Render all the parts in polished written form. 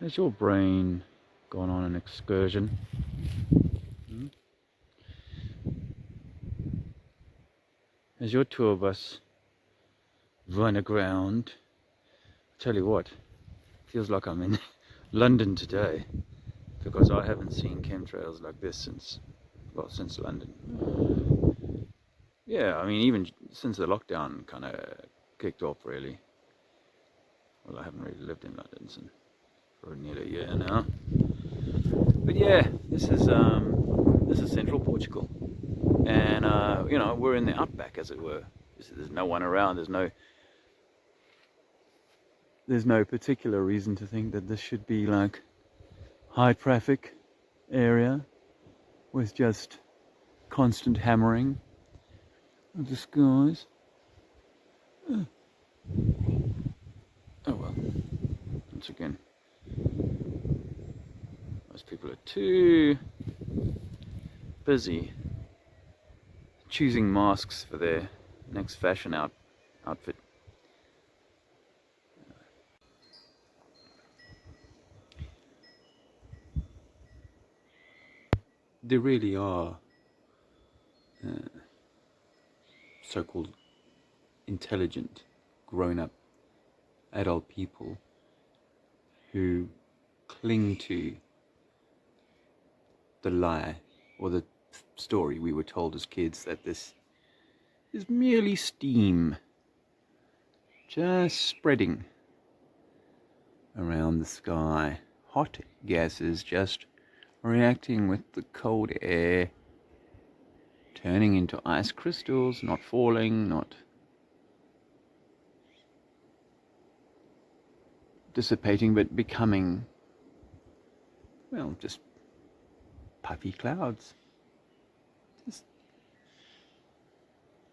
Has your brain gone on an excursion? Hmm? Has your tour bus run aground? Tell you what, feels like I'm in London today, because I haven't seen chemtrails like this since London. Yeah, I mean, even since the lockdown kind of kicked off, really. Well, I haven't really lived in London for nearly a year now. But yeah, this is central Portugal, and we're in the outback, as it were. There's no one around. There's no particular reason to think that this should be like high traffic area with just constant hammering of the skies. Oh well, once again, most people are too busy choosing masks for their next fashion outfit. There really are so-called intelligent, grown-up adult people who cling to the lie or the story we were told as kids that this is merely steam just spreading around the sky. Hot gases just reacting with the cold air, turning into ice crystals, not falling, not dissipating, but becoming, well, just puffy clouds. Just,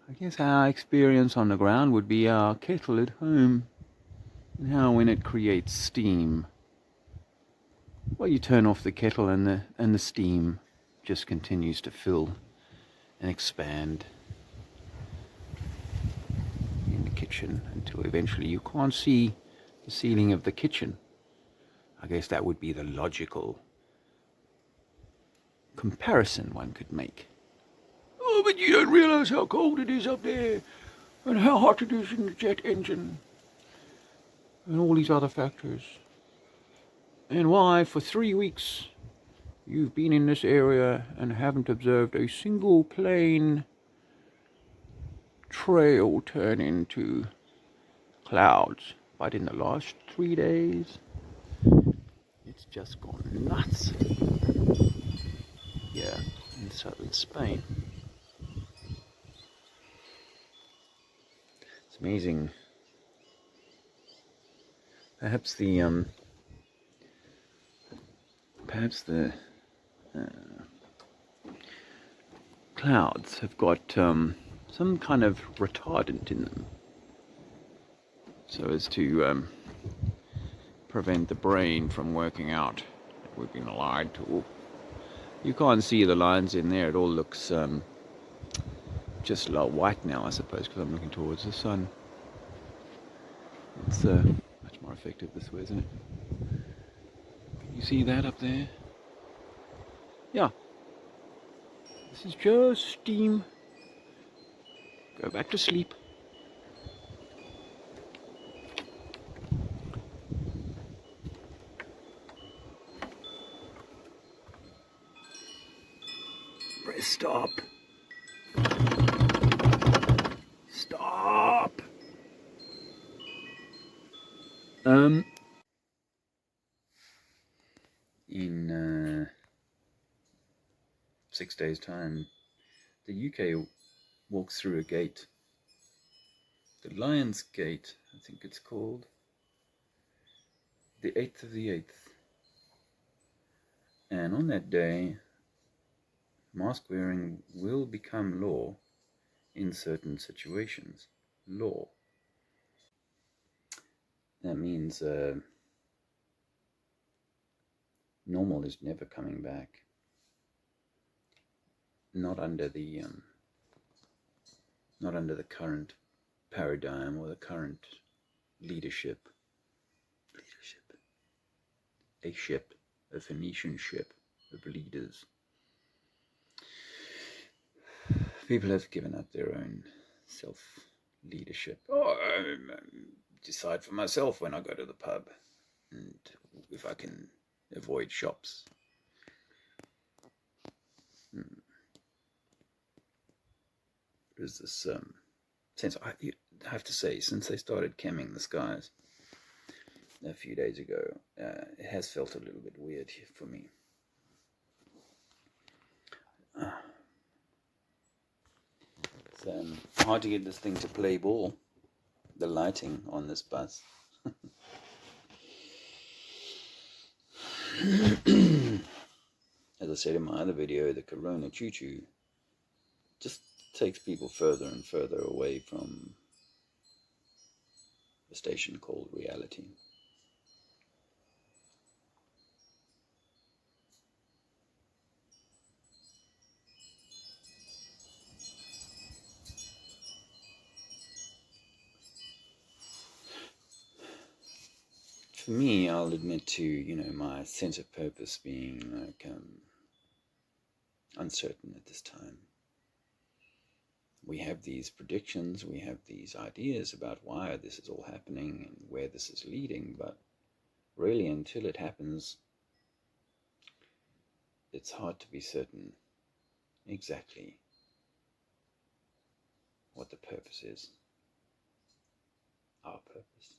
I guess our experience on the ground would be our kettle at home, and how when it creates steam, well, you turn off the kettle and the steam just continues to fill and expand in the kitchen until eventually you can't see the ceiling of the kitchen. I guess that would be the logical comparison one could make. Oh, but you don't realize how cold it is up there, and how hot it is in the jet engine, and all these other factors. And why, for 3 weeks, you've been in this area and haven't observed a single plane trail turn into clouds. But in the last 3 days, it's just gone nuts. Yeah, in southern Spain. It's amazing. Perhaps the clouds have got some kind of retardant in them, so as to prevent the brain from working out that we've been lied to. You can't see the lines in there. It all looks just like white now, I suppose, because I'm looking towards the sun. It's much more effective this way, isn't it? You see that up there? Yeah. This is just steam. Go back to sleep. Press stop. Stop. In 6 days' time, the UK walks through a gate. The Lion's Gate, I think it's called. The 8th of the 8th. And on that day, mask wearing will become law in certain situations. Law. That means normal is never coming back. Not under the current paradigm or the current leadership. a ship, a Phoenician ship of leaders. People have given up their own self-leadership. Oh, I decide for myself when I go to the pub, and if I can avoid shops. There's this sense, I have to say, since they started chemming the skies a few days ago, it has felt a little bit weird for me. It's hard to get this thing to play ball, the lighting on this bus. As I said in my other video, the Corona choo-choo just takes people further and further away from the station called reality. For me, I'll admit to, my sense of purpose being like uncertain at this time. We have these predictions, we have these ideas about why this is all happening and where this is leading, but really until it happens, it's hard to be certain exactly what the purpose is, our purpose.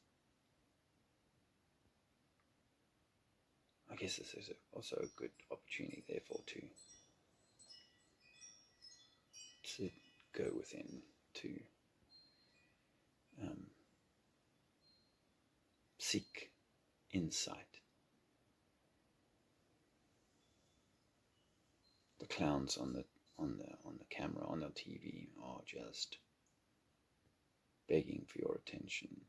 I guess this is also a good opportunity, therefore, to go within, to seek insight. The clowns on the camera, on the TV, are just begging for your attention.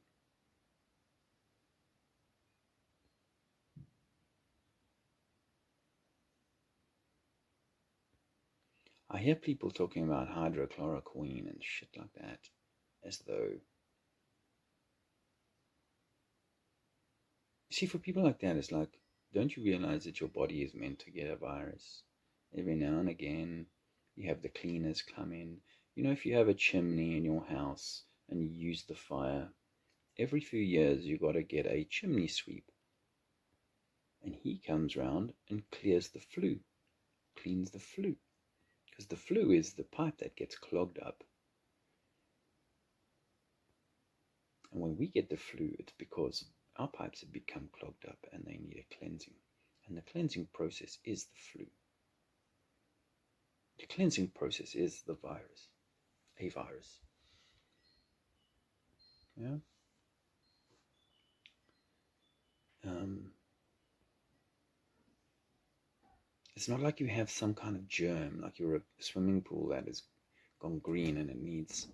I hear people talking about hydrochloroquine and shit like that, as though... See, for people like that, it's like, don't you realize that your body is meant to get a virus? Every now and again, you have the cleaners come in. If you have a chimney in your house and you use the fire, every few years you got to get a chimney sweep. And he comes round and clears the flue, cleans the flue. Because the flue is the pipe that gets clogged up. And when we get the flue, it's because our pipes have become clogged up and they need a cleansing. And the cleansing process is the flue. The cleansing process is the virus. A virus. Yeah? It's not like you have some kind of germ, like you're a swimming pool that has gone green and it needs...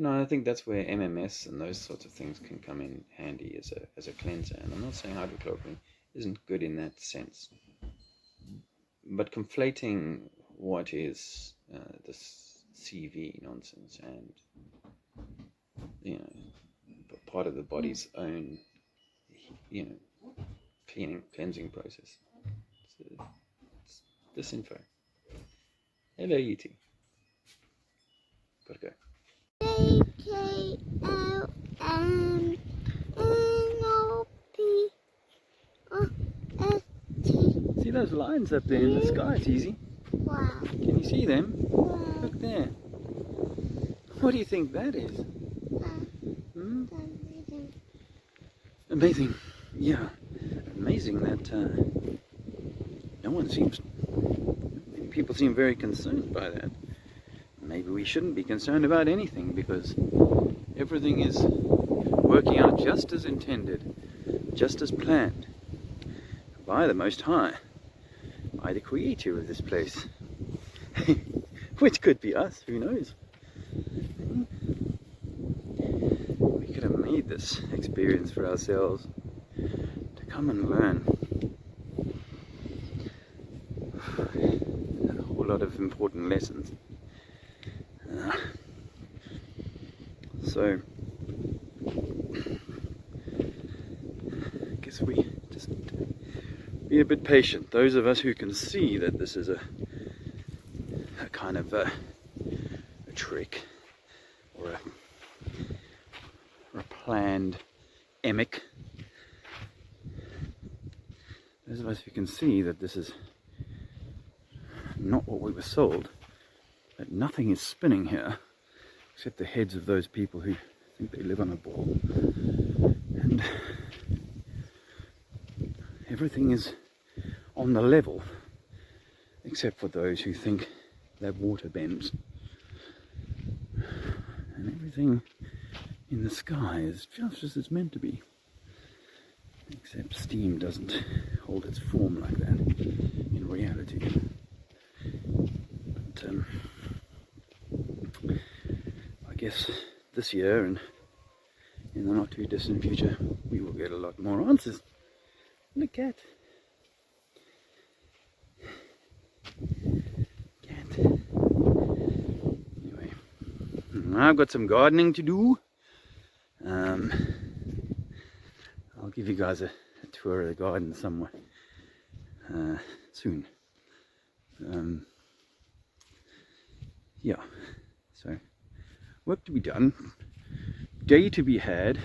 I think that's where MMS and those sorts of things can come in handy as a cleanser. And I'm not saying hydrochloroquine isn't good in that sense. But conflating what is this CV nonsense and, part of the body's own, cleansing process. It's disinfo. Hello, you two. Gotta go. See those lines up there in the sky? It's easy. Wow. Can you see them? Wow. Look there. What do you think that is? Amazing. Amazing. Yeah. Amazing that many people seem very concerned by that. Maybe we shouldn't be concerned about anything because everything is working out just as intended, just as planned, by the Most High, by the creator of this place, which could be us, who knows? We could have made this experience for ourselves to come and learn a whole lot of important lessons. So I guess we just be a bit patient. Those of us who can see that this is a kind of a trick or a planned emic. Those of us who can see that this is not what we were sold, that nothing is spinning here except the heads of those people who think they live on a ball, and everything is on the level except for those who think that water bends, and everything in the sky is just as it's meant to be, except steam doesn't hold its form like that in reality. But I guess this year and in the not too distant future we will get a lot more answers. Look at cat. Anyway, I've got some gardening to do. I'll give you guys a tour of the garden somewhere soon. Yeah, so work to be done, day to be had.